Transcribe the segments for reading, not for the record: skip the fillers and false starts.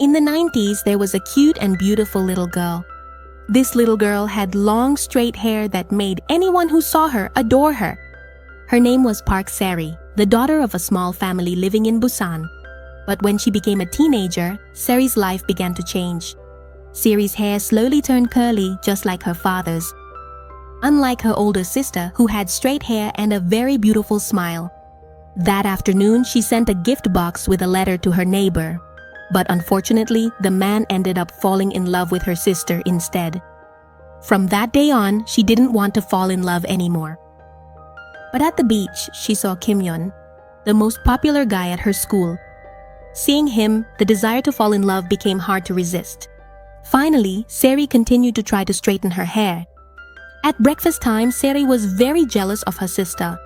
In the 90s, there was a cute and beautiful little girl. This little girl had long, straight hair that made anyone who saw her adore her. Her name was Park Seri, the daughter of a small family living in Busan. But when she became a teenager, Seri's life began to change. Seri's hair slowly turned curly, just like her father's. Unlike her older sister, who had straight hair and a very beautiful smile. That afternoon, she sent a gift box with a letter to her neighbor. But unfortunately, the man ended up falling in love with her sister instead. From that day on, she didn't want to fall in love anymore. But at the beach, she saw Kim Yeon, the most popular guy at her school. Seeing him, the desire to fall in love became hard to resist. Finally, Seri continued to try to straighten her hair. At breakfast time, Seri was very jealous of her sister.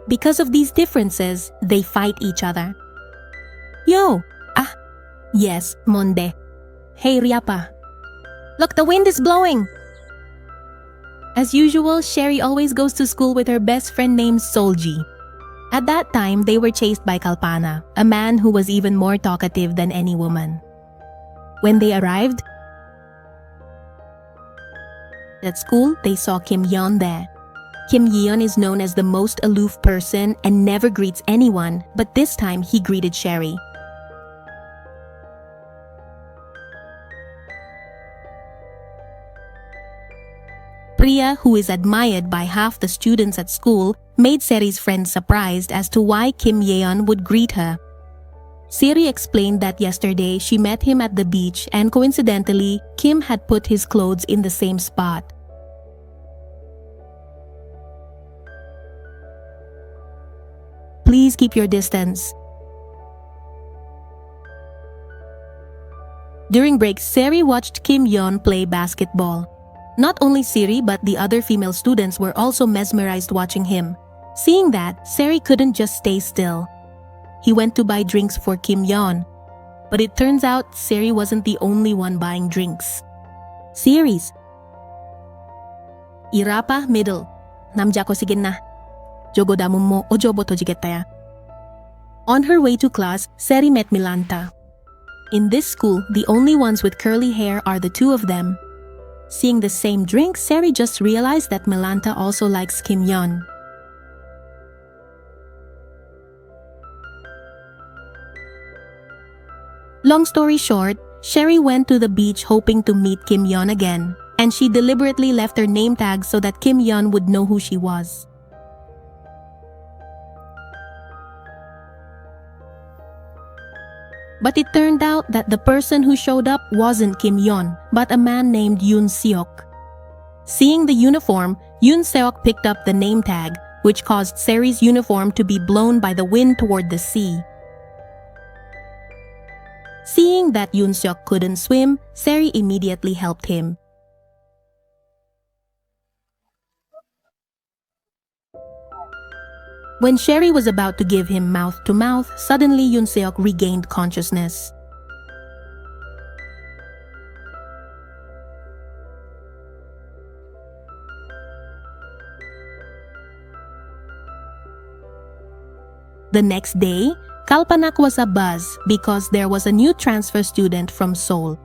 Because of these differences, they fight each other. Yo! Yes, Monde. Hey, Riapa. Look, the wind is blowing! As usual, Sherry always goes to school with her best friend named Solji. At that time, they were chased by Kalpana, a man who was even more talkative than any woman. When they arrived at school, they saw Kim Yeon there. Kim Yeon is known as the most aloof person and never greets anyone, but this time he greeted Sherry. Priya, who is admired by half the students at school, made Seri's friends surprised as to why Kim Yeon would greet her. Seri explained that yesterday she met him at the beach and coincidentally, Kim had put his clothes in the same spot. Please keep your distance. During break, Seri watched Kim Yeon play basketball. Not only Siri but the other female students were also mesmerized watching him. Seeing that, Seri couldn't just stay still. He went to buy drinks for Kim Yeon. But it turns out Seri wasn't the only one buying drinks. Series. Irapa middle. Namja ko sige na. Jogo damum mo o jobo to jigetaya. On her way to class, Seri met Milanta. In this school, the only ones with curly hair are the two of them. Seeing the same drink, Seri just realized that Milanta also likes Kim Yeon. Long story short, Sherry went to the beach hoping to meet Kim Yeon again, and she deliberately left her name tag so that Kim Yeon would know who she was. But it turned out that the person who showed up wasn't Kim Yeon, but a man named Yoon Seok. Seeing the uniform, Yoon Seok picked up the name tag, which caused Seri's uniform to be blown by the wind toward the sea. Seeing that Yoon Seok couldn't swim, Seri immediately helped him. When Sherry was about to give him mouth-to-mouth, suddenly Yoon Seok regained consciousness. The next day, Kalpanak was abuzz because there was a new transfer student from Seoul.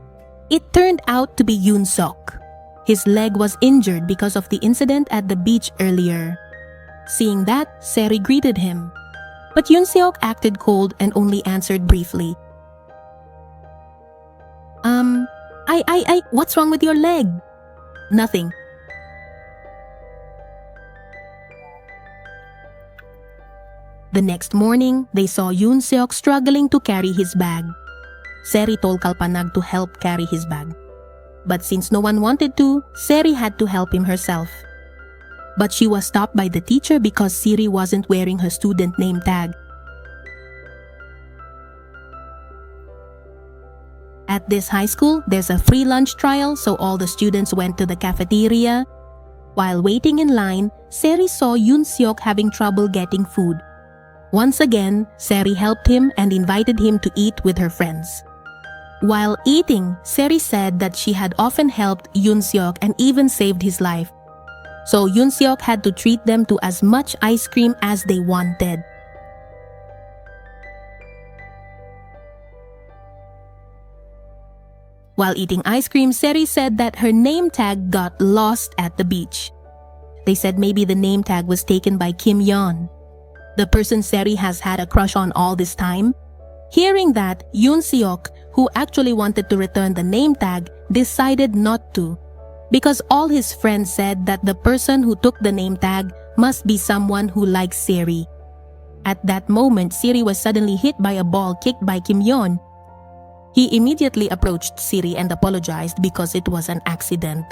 It turned out to be Yoon Seok. His leg was injured because of the incident at the beach earlier. Seeing that, Seri greeted him. But Yoon Seok acted cold and only answered briefly. What's wrong with your leg? Nothing. The next morning, they saw Yoon Seok struggling to carry his bag. Seri told Kalpanag to help carry his bag. But since no one wanted to, Seri had to help him herself. But she was stopped by the teacher because Siri wasn't wearing her student name tag. At this high school, there's a free lunch trial, so all the students went to the cafeteria. While waiting in line, Seri saw Yoon Seok having trouble getting food. Once again, Seri helped him and invited him to eat with her friends. While eating, Seri said that she had often helped Yoon Seok and even saved his life. So Yoon Seok had to treat them to as much ice cream as they wanted. While eating ice cream, Seri said that her name tag got lost at the beach. They said maybe the name tag was taken by Kim Yeon, the person Seri has had a crush on all this time. Hearing that, Yoon Seok, who actually wanted to return the name tag, decided not to, because all his friends said that the person who took the name tag must be someone who likes Seri. At that moment, Seri was suddenly hit by a ball kicked by Kim Yeon. He immediately approached Seri and apologized because it was an accident.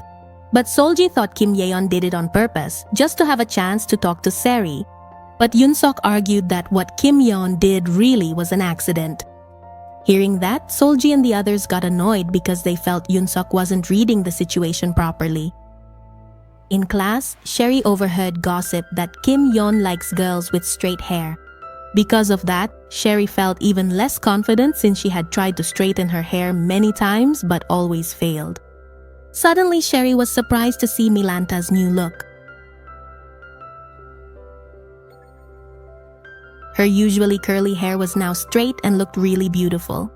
But Solji thought Kim Yeon did it on purpose, just to have a chance to talk to Seri. But Yoon Seok argued that what Kim Yeon did really was an accident. Hearing that, Solji and the others got annoyed because they felt Yoon Seok wasn't reading the situation properly. In class, Sherry overheard gossip that Kim Yeon likes girls with straight hair. Because of that, Sherry felt even less confident since she had tried to straighten her hair many times but always failed. Suddenly, Sherry was surprised to see Milanta's new look. Her usually curly hair was now straight and looked really beautiful.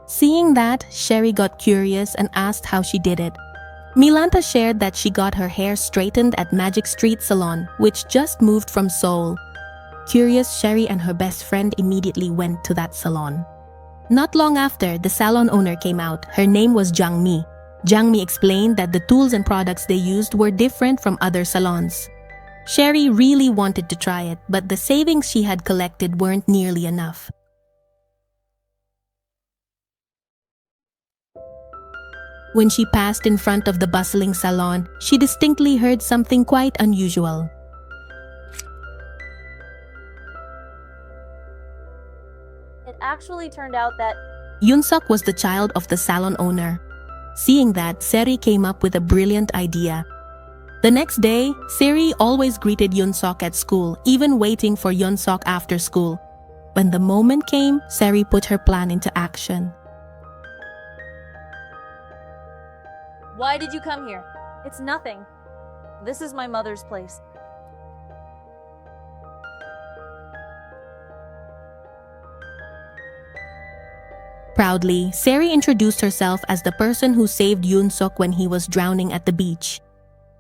Seeing that, Sherry got curious and asked how she did it. Milanta shared that she got her hair straightened at Magic Street Salon, which just moved from Seoul. Curious, Sherry and her best friend immediately went to that salon. Not long after, the salon owner came out. Her name was Jang Mi. Jang Mi explained that the tools and products they used were different from other salons. Sherry really wanted to try it, but the savings she had collected weren't nearly enough. When she passed in front of the bustling salon, she distinctly heard something quite unusual. It actually turned out that Yoon Seok was the child of the salon owner. Seeing that, Seri came up with a brilliant idea. The next day, Seri always greeted Yoon Seok at school, even waiting for Yoon Seok after school. When the moment came, Seri put her plan into action. Why did you come here? It's nothing. This is my mother's place. Proudly, Seri introduced herself as the person who saved Yoon Seok when he was drowning at the beach.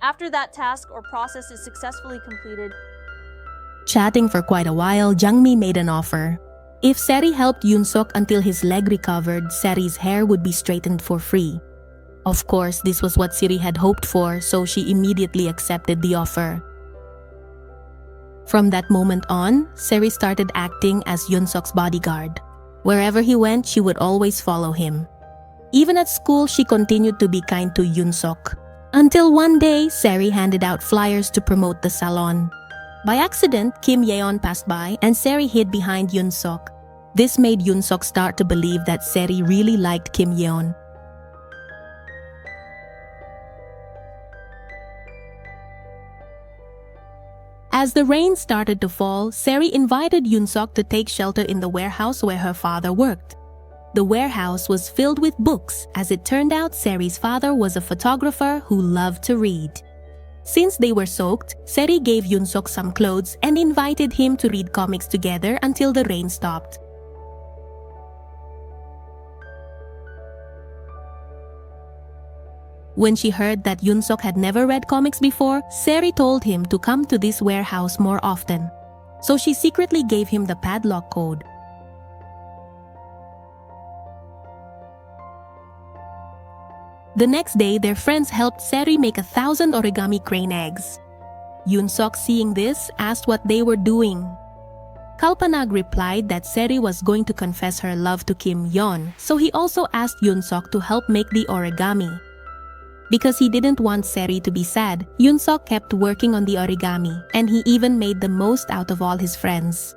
After that task or process is successfully completed, Chatting for quite a while, Jangmi made an offer. If Seri helped Yoon Seok until his leg recovered, Seri's hair would be straightened for free. Of course, this was what Seri had hoped for, so she immediately accepted the offer. From that moment on, Seri started acting as Yoon Seok's bodyguard. Wherever he went, she would always follow him. Even at school, she continued to be kind to Yoon Seok. Until one day, Seri handed out flyers to promote the salon. By accident, Kim Yeon passed by and Seri hid behind Yoon Seok. This made Yoon Seok start to believe that Seri really liked Kim Yeon. As the rain started to fall, Seri invited Yoon Seok to take shelter in the warehouse where her father worked. The warehouse was filled with books. As it turned out, Seri's father was a photographer who loved to read. Since they were soaked, Seri gave Yoon Seok some clothes and invited him to read comics together until the rain stopped. When she heard that Yoon Seok had never read comics before, Seri told him to come to this warehouse more often. So she secretly gave him the padlock code. The next day, their friends helped Seri make 1,000 origami crane eggs. Yoon Seok, seeing this, asked what they were doing. Kalpanag replied that Seri was going to confess her love to Kim Yeon, so he also asked Yoon Seok to help make the origami. Because he didn't want Seri to be sad, Yoon Seok kept working on the origami, and he even made the most out of all his friends.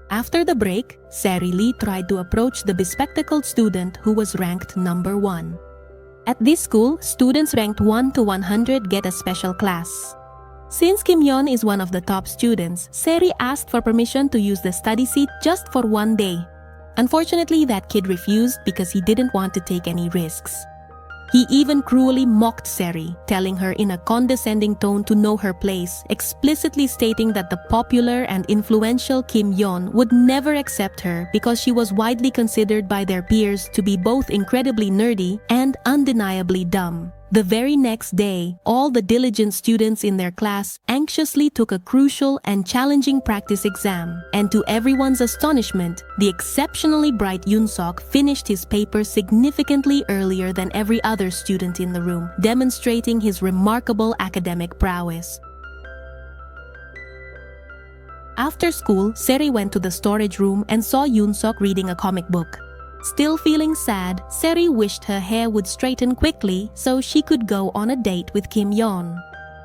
After the break, Seri Lee tried to approach the bespectacled student who was ranked number 1. At this school, students ranked 1 to 100 get a special class. Since Kim Yeon is one of the top students, Seri asked for permission to use the study seat just for one day. Unfortunately, that kid refused because he didn't want to take any risks. He even cruelly mocked Seri, telling her in a condescending tone to know her place, explicitly stating that the popular and influential Kim Yeon would never accept her because she was widely considered by their peers to be both incredibly nerdy and undeniably dumb. The very next day, all the diligent students in their class anxiously took a crucial and challenging practice exam, and to everyone's astonishment, the exceptionally bright Yoon-sok finished his paper significantly earlier than every other student in the room, demonstrating his remarkable academic prowess. After school, Seri went to the storage room and saw Yoon-sok reading a comic book. Still feeling sad, Seri wished her hair would straighten quickly so she could go on a date with Kim Yeon.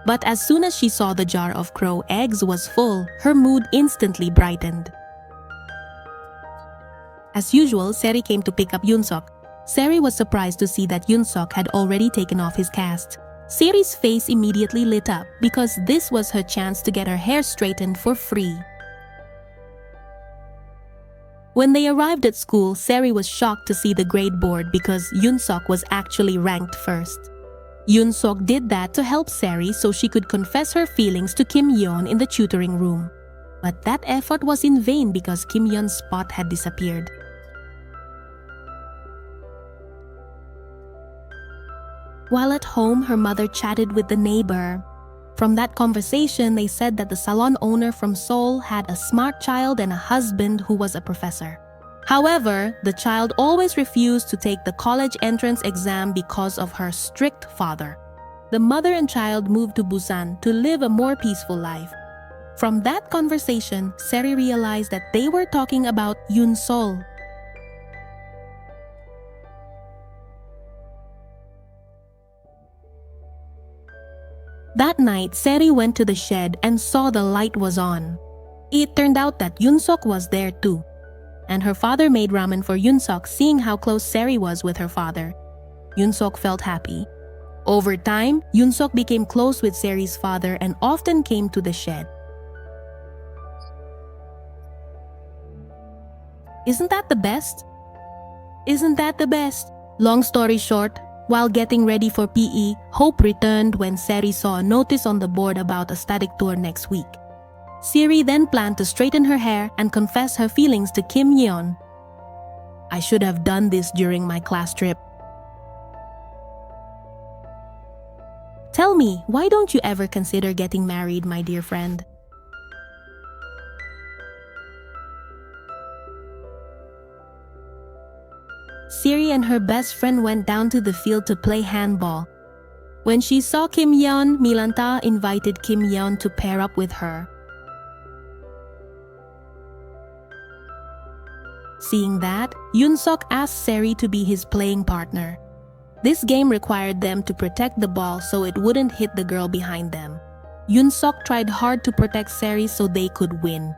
But as soon as she saw the jar of crow eggs was full, her mood instantly brightened. As usual, Seri came to pick up Yoon-sok. Seri was surprised to see that Yoon-sok had already taken off his cast. Seri's face immediately lit up because this was her chance to get her hair straightened for free. When they arrived at school, Seri was shocked to see the grade board because Yoon-sok was actually ranked first. Yoon-sok did that to help Seri so she could confess her feelings to Kim Yeon in the tutoring room. But that effort was in vain because Kim Yeon's spot had disappeared. While at home, her mother chatted with the neighbor. From that conversation, they said that the salon owner from Seoul had a smart child and a husband who was a professor. However, the child always refused to take the college entrance exam because of her strict father. The mother and child moved to Busan to live a more peaceful life. From that conversation, Seri realized that they were talking about Yoon-sol. That night, Seri went to the shed and saw the light was on. It turned out that Yoon-sok was there too. And her father made ramen for Yoon-sok, seeing how close Seri was with her father. Yoon-sok felt happy. Over time, Yoon-sok became close with Seri's father and often came to the shed. Isn't that the best? Isn't that the best? Long story short, while getting ready for PE, hope returned when Seri saw a notice on the board about a static tour next week. Seri then planned to straighten her hair and confess her feelings to Kim Yeon. I should have done this during my class trip. Tell me, why don't you ever consider getting married, my dear friend? Seri and her best friend went down to the field to play handball. When she saw Kim Yeon, Milanta invited Kim Yeon to pair up with her. Seeing that, Yoon-sok asked Seri to be his playing partner. This game required them to protect the ball so it wouldn't hit the girl behind them. Yoon-sok tried hard to protect Seri so they could win.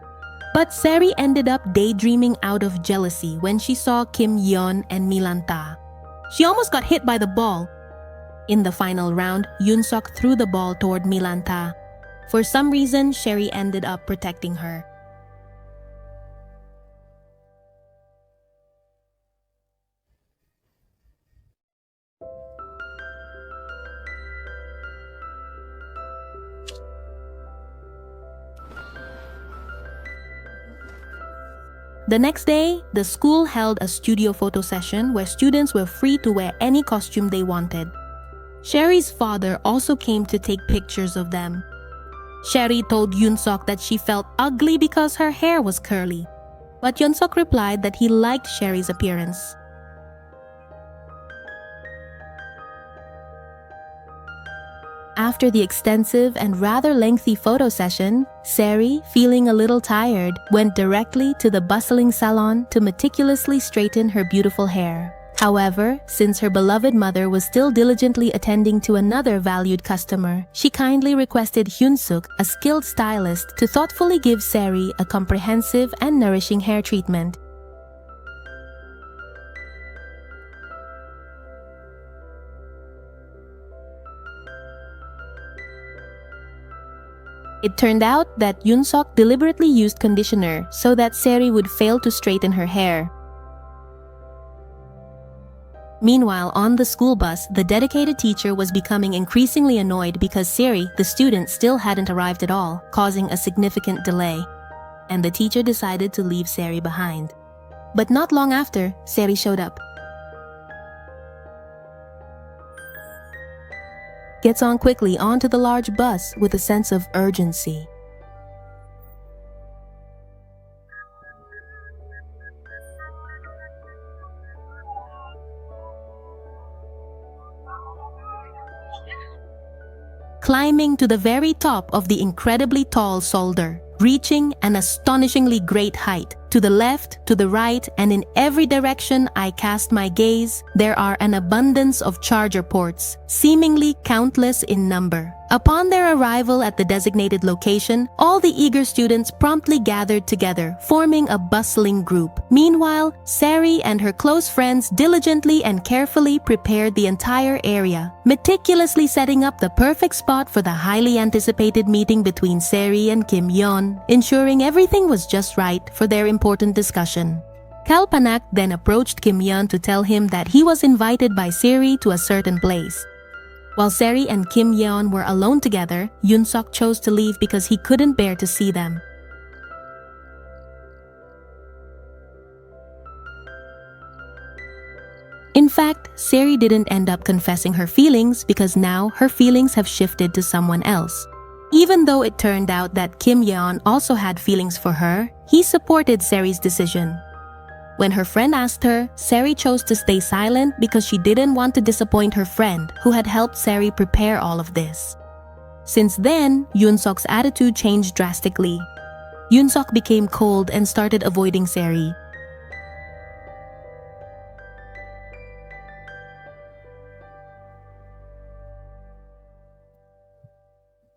But Seri ended up daydreaming out of jealousy when she saw Kim Yeon and Milanta. She almost got hit by the ball. In the final round, Yoon-sok threw the ball toward Milanta. For some reason, Seri ended up protecting her. The next day, the school held a studio photo session where students were free to wear any costume they wanted. Sherry's father also came to take pictures of them. Sherry told Yoon-sok that she felt ugly because her hair was curly, but Yoon-sok replied that he liked Sherry's appearance. After the extensive and rather lengthy photo session, Seri, feeling a little tired, went directly to the bustling salon to meticulously straighten her beautiful hair. However, since her beloved mother was still diligently attending to another valued customer, she kindly requested Hyun-suk, a skilled stylist, to thoughtfully give Seri a comprehensive and nourishing hair treatment. It turned out that Yoon-sok deliberately used conditioner so that Seri would fail to straighten her hair. Meanwhile, on the school bus, the dedicated teacher was becoming increasingly annoyed because Seri, the student, still hadn't arrived at all, causing a significant delay. And the teacher decided to leave Seri behind. But not long after, Seri showed up. Gets on quickly onto the large bus with a sense of urgency. Climbing to the very top of the incredibly tall soldier, reaching an astonishingly great height. To the left, to the right, and in every direction I cast my gaze, there are an abundance of charger ports, seemingly countless in number. Upon their arrival at the designated location, all the eager students promptly gathered together, forming a bustling group. Meanwhile, Seri and her close friends diligently and carefully prepared the entire area, meticulously setting up the perfect spot for the highly anticipated meeting between Seri and Kim Yeon, ensuring everything was just right for their important discussion. Kalpanak then approached Kim Yeon to tell him that he was invited by Seri to a certain place. While Seri and Kim Yeon were alone together, Yoon-sok chose to leave because he couldn't bear to see them. In fact, Seri didn't end up confessing her feelings because now her feelings have shifted to someone else. Even though it turned out that Kim Yeon also had feelings for her, he supported Seri's decision. When her friend asked her, Seri chose to stay silent because she didn't want to disappoint her friend who had helped Seri prepare all of this. Since then, Yoon-sok's attitude changed drastically. Yoon-sok became cold and started avoiding Seri.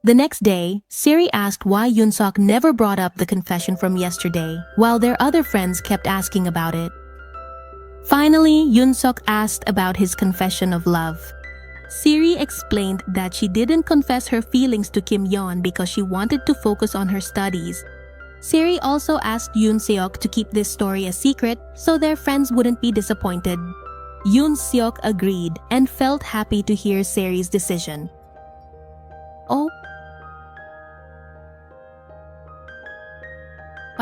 The next day, Seri asked why Yoon-sok never brought up the confession from yesterday, while their other friends kept asking about it. Finally, Yoon-sok asked about his confession of love. Seri explained that she didn't confess her feelings to Kim Yeon because she wanted to focus on her studies. Seri also asked Yoon-seok to keep this story a secret so their friends wouldn't be disappointed. Yoon-seok agreed and felt happy to hear Seri's decision. Oh,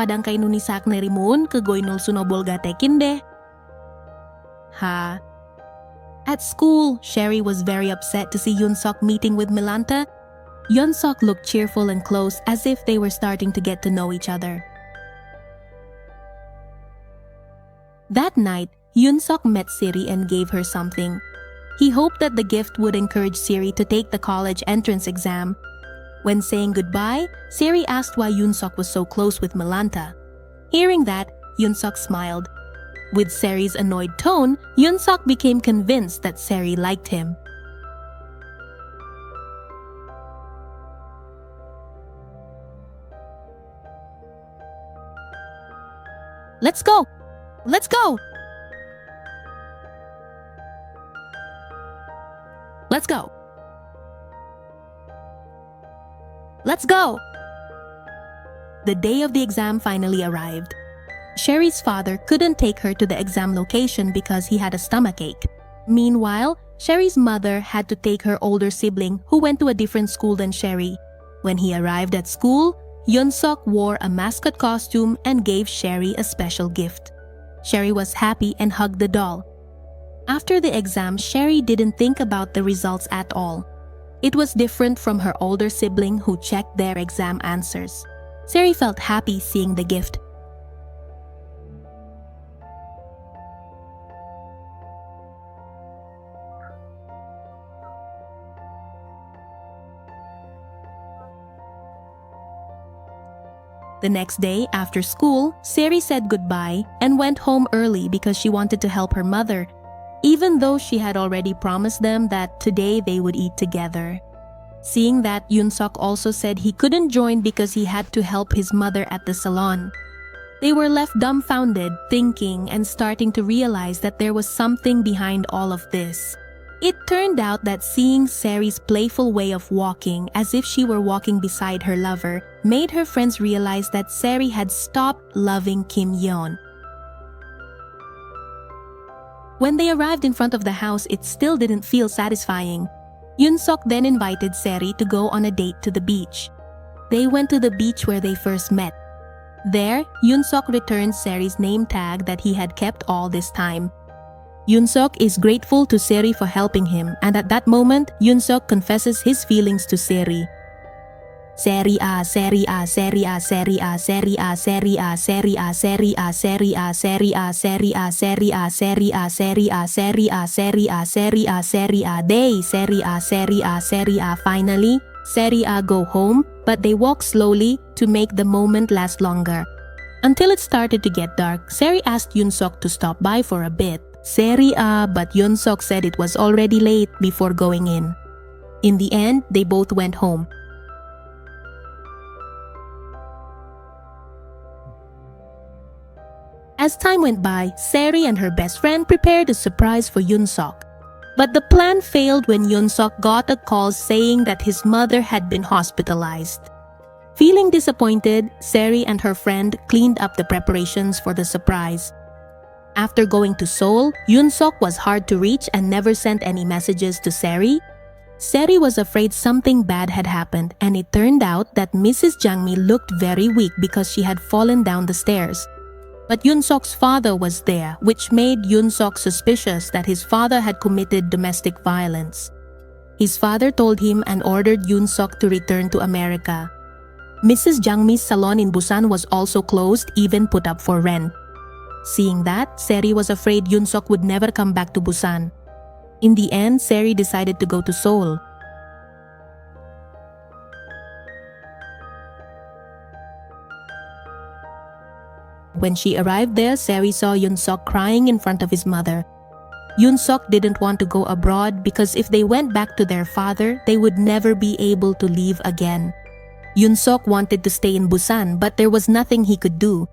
padang kay nunisak na rimun kagoy nul sunobol gatekin deh. Ha. At school, Sherry was very upset to see Yoon-sok meeting with Milanta. Yoon-sok looked cheerful and close as if they were starting to get to know each other. That night, Yoon-sok met Seri and gave her something. He hoped that the gift would encourage Seri to take the college entrance exam. When saying goodbye, Seri asked why Yoon-sok was so close with Milanta. Hearing that, Yoon-sok smiled. With Seri's annoyed tone, Yoon-sok became convinced that Seri liked him. Let's go! Let's go! Let's go! Let's go! The day of the exam finally arrived. Sherry's father couldn't take her to the exam location because he had a stomachache. Meanwhile, Sherry's mother had to take her older sibling who went to a different school than Sherry. When he arrived at school, Yoon-sok wore a mascot costume and gave Sherry a special gift. Sherry was happy and hugged the doll. After the exam, Sherry didn't think about the results at all. It was different from her older sibling who checked their exam answers. Sherry felt happy seeing the gift. The next day, after school, Seri said goodbye and went home early because she wanted to help her mother, even though she had already promised them that today they would eat together. Seeing that, Yoon-sok also said he couldn't join because he had to help his mother at the salon. They were left dumbfounded, thinking and starting to realize that there was something behind all of this. It turned out that seeing Seri's playful way of walking as if she were walking beside her lover made her friends realize that Seri had stopped loving Kim Yeon. When they arrived in front of the house, it still didn't feel satisfying. Yoon-sok then invited Seri to go on a date to the beach. They went to the beach where they first met. There, Yoon-sok returned Seri's name tag that he had kept all this time. Yoon-sok is grateful to Seri for helping him, and at that moment, Yoon-sok confesses his feelings to Seri. Seri ah, Seri ah, Seri ah, Seri ah, Seri ah, Seri ah, Seri ah, Seri ah, Seri ah, Seri ah, Seri ah, Seri ah, Seri ah, Seri ah, Seri ah, Seri ah, Seri ah, Seri ah, day, Seri ah, Seri ah, Seri ah. Finally, Seri ah go home, but they walk slowly to make the moment last longer. Until it started to get dark, Seri asked Yoon-sok to stop by for a bit. Seri ah, but Yoon-sok said it was already late before going in. In the end, they both went home. As time went by, Seri and her best friend prepared a surprise for Yoon-sok. But the plan failed when Yoon-sok got a call saying that his mother had been hospitalized. Feeling disappointed, Seri and her friend cleaned up the preparations for the surprise. After going to Seoul, Yoon-sok was hard to reach and never sent any messages to Seri. Seri was afraid something bad had happened, and it turned out that Mrs. Jangmi looked very weak because she had fallen down the stairs. But Yoon-sok's father was there, which made Yoon-sok suspicious that his father had committed domestic violence. His father told him and ordered Yoon-sok to return to America. Mrs. Jangmi's salon in Busan was also closed, even put up for rent. Seeing that, Seri was afraid Yoon-sok would never come back to Busan. In the end, Seri decided to go to Seoul. When she arrived there, Seri saw Yoon-sok crying in front of his mother. Yoon-sok didn't want to go abroad because if they went back to their father, they would never be able to leave again. Yoon-sok wanted to stay in Busan, but there was nothing he could do.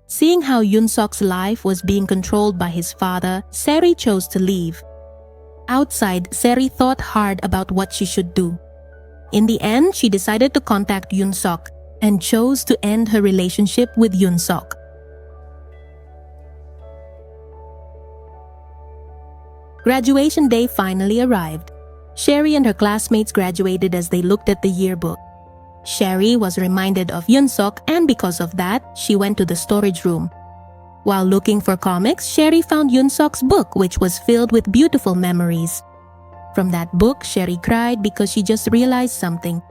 Seeing how Yoon-sok's life was being controlled by his father, Seri chose to leave. Outside, Seri thought hard about what she should do. In the end, she decided to contact Yoon-sok and chose to end her relationship with Yoon-sok. Graduation day finally arrived. Sherry and her classmates graduated as they looked at the yearbook. Sherry was reminded of Yoon-sok, and because of that, she went to the storage room. While looking for comics, Sherry found Yoon-sok's book, which was filled with beautiful memories. From that book, Sherry cried because she just realized something.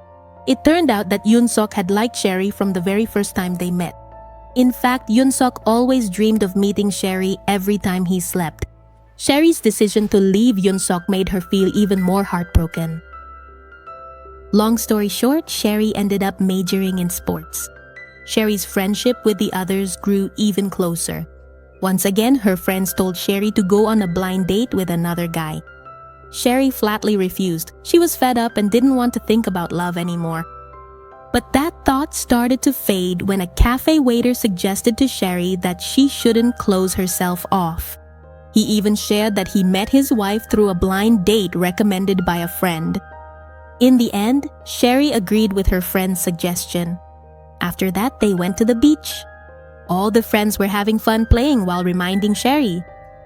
It turned out that Yoon-sok had liked Sherry from the very first time they met. In fact, Yoon-sok always dreamed of meeting Sherry every time he slept. Sherry's decision to leave Yoon-sok made her feel even more heartbroken. Long story short, Sherry ended up majoring in sports. Sherry's friendship with the others grew even closer. Once again, her friends told Sherry to go on a blind date with another guy. Sherry flatly refused. She was fed up and didn't want to think about love anymore. But that thought started to fade when a cafe waiter suggested to Sherry that she shouldn't close herself off. He even shared that he met his wife through a blind date recommended by a friend. In the end, Sherry agreed with her friend's suggestion. After that, they went to the beach. All the friends were having fun playing while reminding Sherry.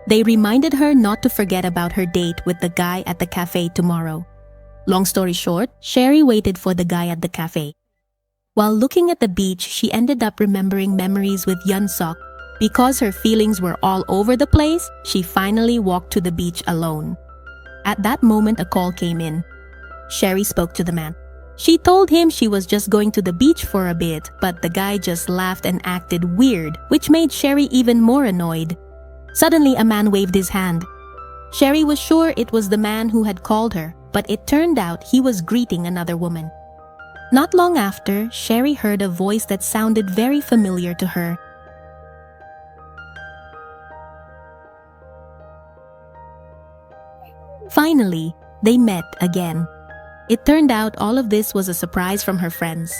They reminded her not to forget about her date with the guy at the cafe tomorrow. Long story short, Sherry waited for the guy at the cafe. While looking at the beach, she ended up remembering memories with Yoon-sok. Because her feelings were all over the place, she finally walked to the beach alone. At that moment, a call came in. Sherry spoke to the man. She told him she was just going to the beach for a bit, but the guy just laughed and acted weird, which made Sherry even more annoyed. Suddenly, a man waved his hand. Sherry was sure it was the man who had called her, but it turned out he was greeting another woman. Not long after, Sherry heard a voice that sounded very familiar to her. Finally, they met again. It turned out all of this was a surprise from her friends.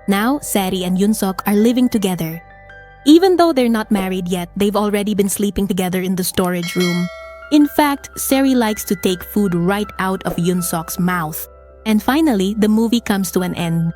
Now, Seri and Yoon-sok are living together. Even though they're not married yet, they've already been sleeping together in the storage room. In fact, Seri likes to take food right out of Yoon-sok's mouth. And finally, the movie comes to an end.